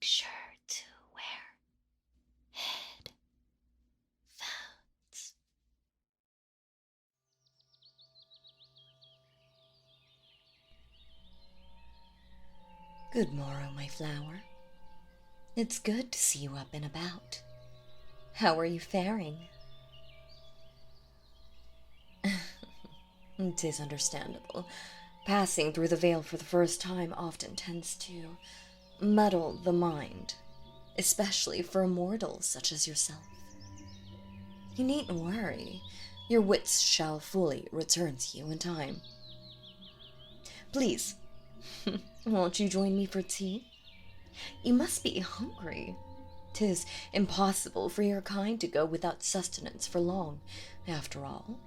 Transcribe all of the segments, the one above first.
sure to wear headphones. Good morrow, my flower. It's good to see you up and about. How are you faring? 'Tis understandable. Passing through the veil for the first time often tends to muddle the mind, especially for a mortal such as yourself. You needn't worry. Your wits shall fully return to you in time. Please, won't you join me for tea? You must be hungry. 'Tis impossible for your kind to go without sustenance for long, after all.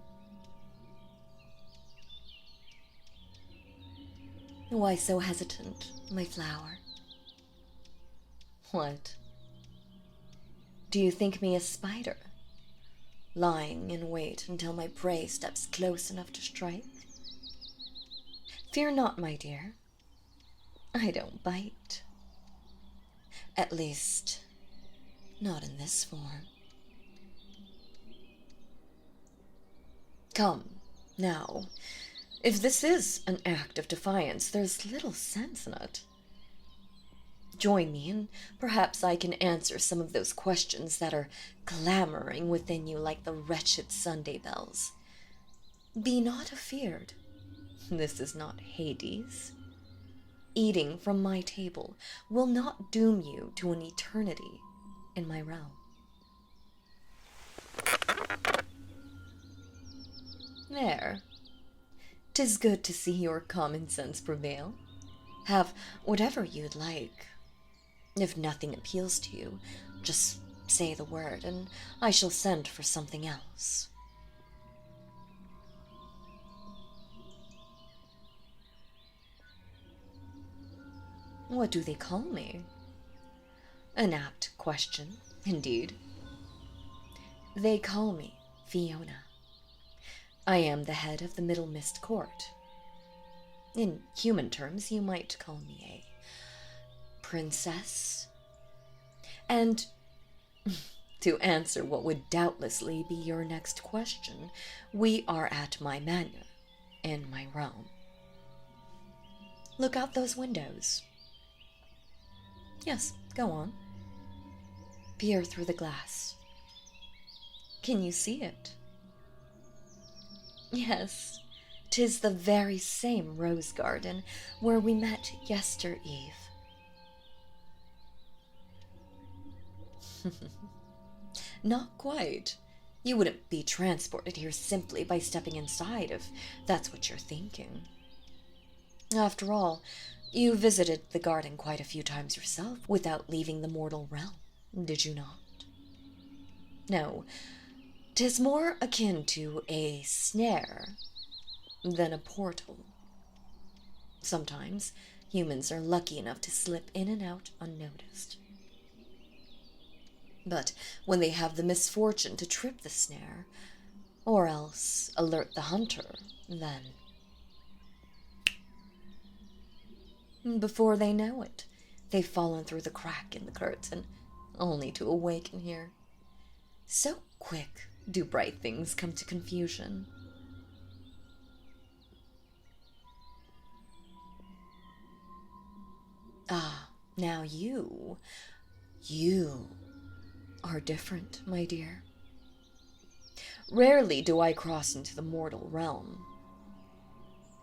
Why so hesitant, my flower? What? Do you think me a spider, lying in wait until my prey steps close enough to strike? Fear not, my dear. I don't bite. At least, not in this form. Come, now. If this is an act of defiance, there's little sense in it. Join me, and perhaps I can answer some of those questions that are clamoring within you like the wretched Sunday bells. Be not afeard. This is not Hades. Eating from my table will not doom you to an eternity in my realm. There. 'Tis good to see your common sense prevail. Have whatever you'd like. If nothing appeals to you, just say the word, and I shall send for something else. What do they call me? An apt question, indeed. They call me Fiona. I am the head of the Middle Mist Court. In human terms, you might call me a princess. And to answer what would doubtlessly be your next question, we are at my manor, in my realm. Look out those windows. Yes, go on. Peer through the glass. Can you see it? Yes, 'tis the very same rose garden where we met yester-eve. Not quite. You wouldn't be transported here simply by stepping inside, if that's what you're thinking. After all, you visited the garden quite a few times yourself without leaving the mortal realm, did you not? No, 'tis more akin to a snare than a portal. Sometimes humans are lucky enough to slip in and out unnoticed. But when they have the misfortune to trip the snare, or else alert the hunter, then before they know it, they've fallen through the crack in the curtain, only to awaken here. So quick do bright things come to confusion. Ah, now you are different, my dear. Rarely do I cross into the mortal realm,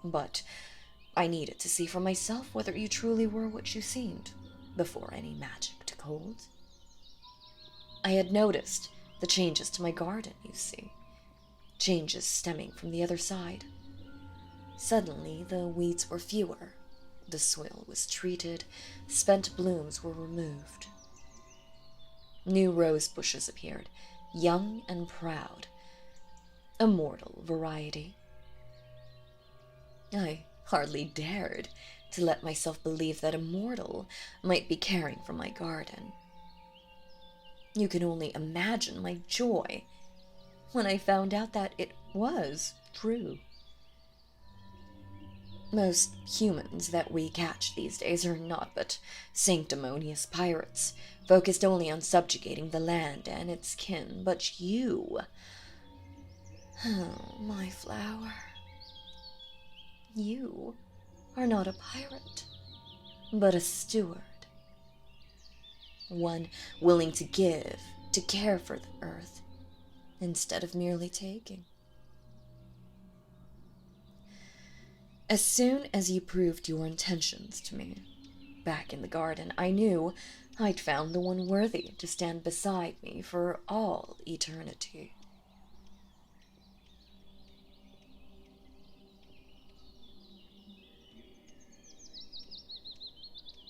but I needed to see for myself whether you truly were what you seemed, before any magic took hold. I had noticed the changes to my garden, you see. Changes stemming from the other side. Suddenly, the weeds were fewer. The soil was treated. Spent blooms were removed. New rose bushes appeared, young and proud. A mortal variety. I hardly dared to let myself believe that a mortal might be caring for my garden. You can only imagine my joy when I found out that it was true. Most humans that we catch these days are naught but sanctimonious pirates, focused only on subjugating the land and its kin. But you, oh, my flower, you are not a pirate, but a steward. One willing to give, to care for the earth, instead of merely taking. As soon as you proved your intentions to me, back in the garden, I knew I'd found the one worthy to stand beside me for all eternity.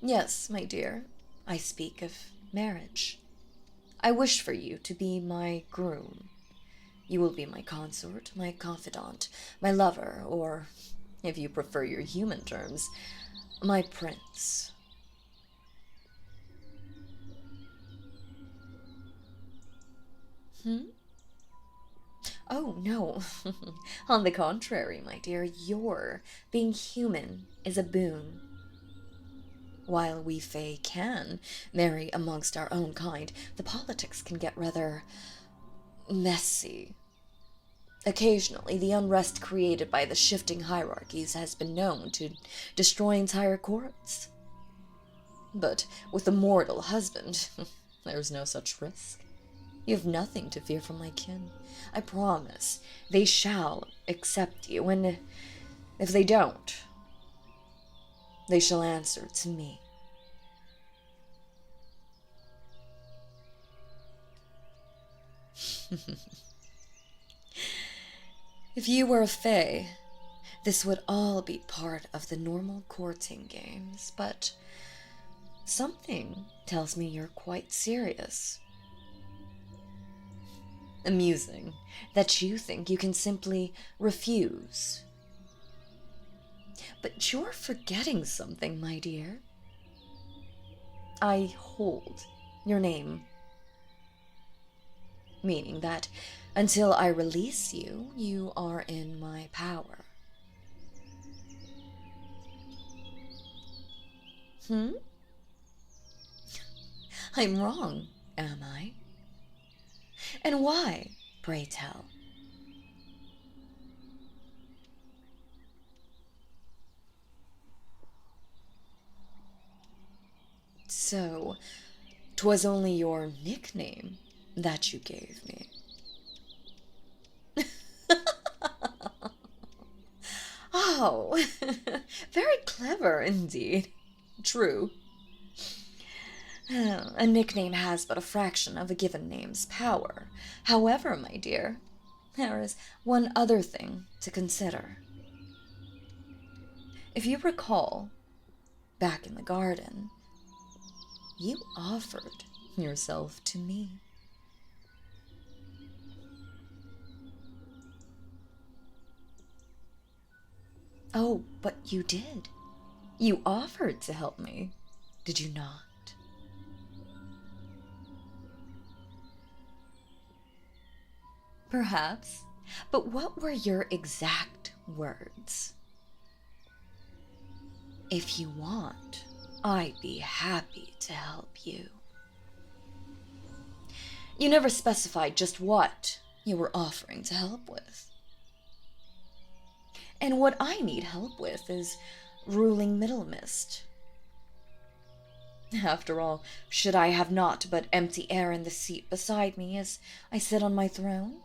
Yes, my dear, I speak of marriage. I wish for you to be my groom. You will be my consort, my confidant, my lover, or, if you prefer your human terms, my prince. Oh, no. On the contrary, my dear, your being human is a boon. While we Fae can marry amongst our own kind, the politics can get rather messy. Occasionally, the unrest created by the shifting hierarchies has been known to destroy entire courts. But with a mortal husband, there's no such risk. You have nothing to fear from my kin. I promise they shall accept you, and if they don't, they shall answer to me. If you were a fae, this would all be part of the normal courting games, but something tells me you're quite serious. Amusing that you think you can simply refuse. But you're forgetting something, my dear. I hold your name, meaning that until I release you, you are in my power. I'm wrong, am I? And why, pray tell? So, 'twas only your nickname that you gave me. Oh, very clever indeed. True. A nickname has but a fraction of a given name's power. However, my dear, there is one other thing to consider. If you recall, back in the garden, you offered yourself to me. Oh, but you did. You offered to help me, did you not? Perhaps, but what were your exact words? If you want, I'd be happy to help you. You never specified just what you were offering to help with. And what I need help with is ruling Middle Mist. After all, should I have naught but empty air in the seat beside me as I sit on my throne?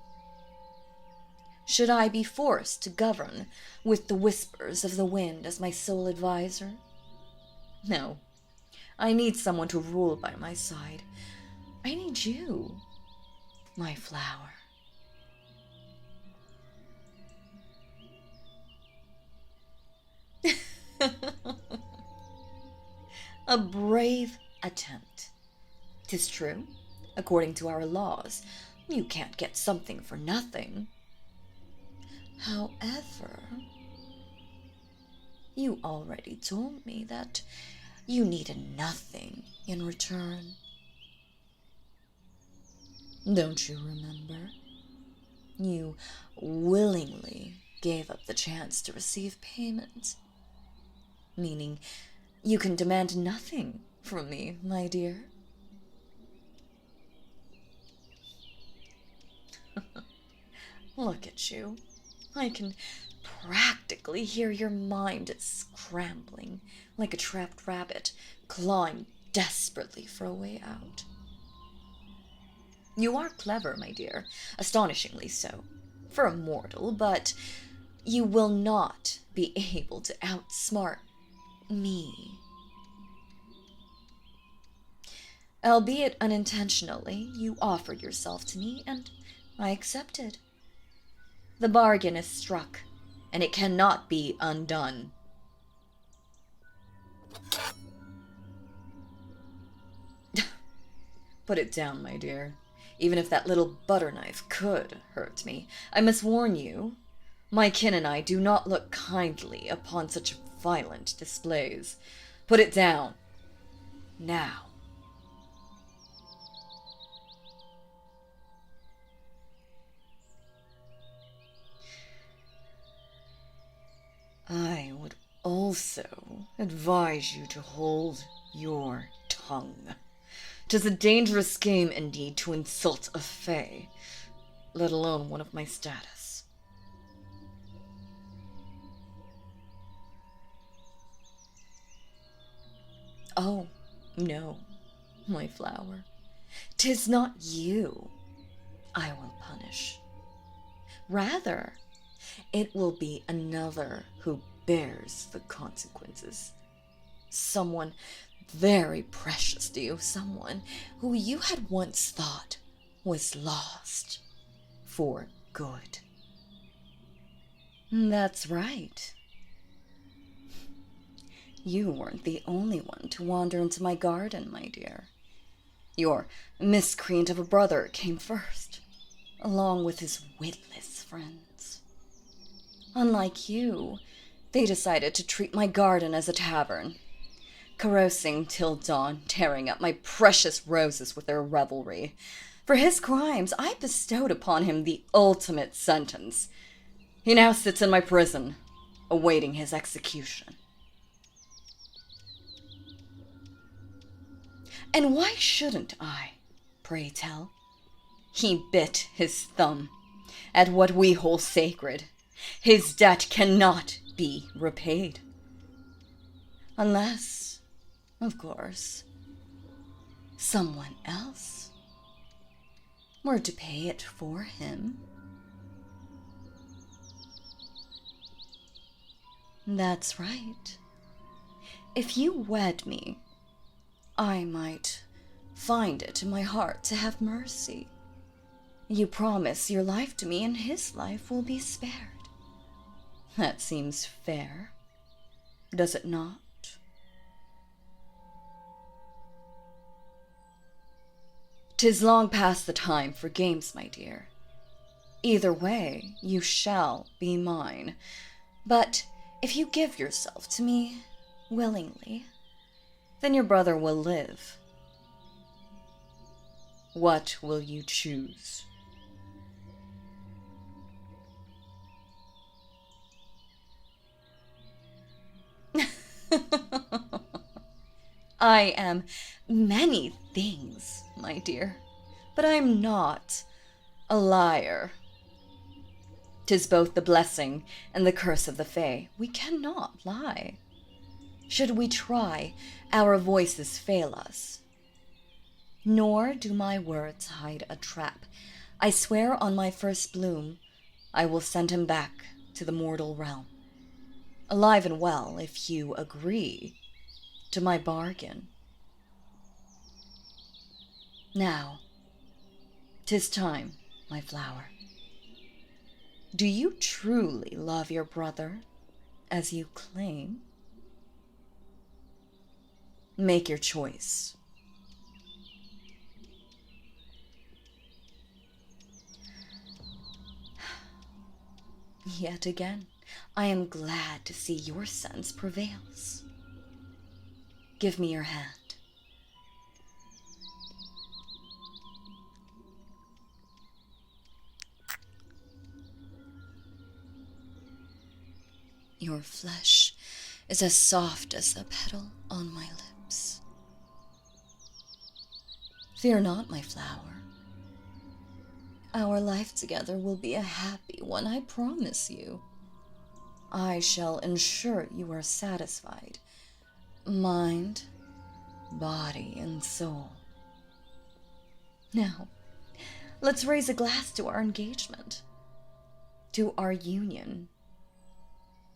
Should I be forced to govern with the whispers of the wind as my sole advisor? No, I need someone to rule by my side. I need you, my flower. A brave attempt. 'Tis true, according to our laws, you can't get something for nothing. However, you already told me that you needed nothing in return. Don't you remember? You willingly gave up the chance to receive payment. meaning you can demand nothing from me, my dear. Look at you. I can practically hear your mind scrambling like a trapped rabbit, clawing desperately for a way out. You are clever, my dear, astonishingly so, for a mortal, but you will not be able to outsmart me. Albeit unintentionally, you offered yourself to me, and I accepted. The bargain is struck, and it cannot be undone. Put it down, my dear. Even if that little butter knife could hurt me, I must warn you, my kin and I do not look kindly upon such violent displays. Put it down. Now. I would also advise you to hold your tongue. 'Tis a dangerous game indeed to insult a fae, let alone one of my status. Oh, no, my flower. 'Tis not you I will punish. Rather, it will be another who bears the consequences. Someone very precious to you, someone who you had once thought was lost for good. That's right. You weren't the only one to wander into my garden, my dear. Your miscreant of a brother came first, along with his witless friends. Unlike you, they decided to treat my garden as a tavern, carousing till dawn, tearing up my precious roses with their revelry. For his crimes, I bestowed upon him the ultimate sentence. He now sits in my prison, awaiting his execution. And why shouldn't I, pray tell? He bit his thumb at what we hold sacred. His debt cannot be repaid. Unless, of course, someone else were to pay it for him. That's right. If you wed me, I might find it in my heart to have mercy. You promise your life to me, and his life will be spared. That seems fair, does it not? 'Tis long past the time for games, my dear. Either way, you shall be mine. But if you give yourself to me willingly, then your brother will live. What will you choose? I am many things, my dear, but I'm not a liar. 'Tis both the blessing and the curse of the fae. We cannot lie. Should we try, our voices fail us. Nor do my words hide a trap. I swear on my first bloom, I will send him back to the mortal realm, alive and well, if you agree to my bargain. Now, 'tis time, my flower. Do you truly love your brother, as you claim? Make your choice. Yet again, I am glad to see your sense prevails. Give me your hand. Your flesh is as soft as the petal on my lips. Fear not, my flower. Our life together will be a happy one, I promise you. I shall ensure you are satisfied, mind, body, and soul. Now, let's raise a glass to our engagement, to our union,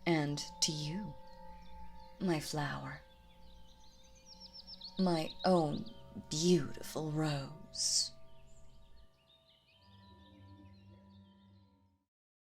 and to you, my flower, my own beautiful rose.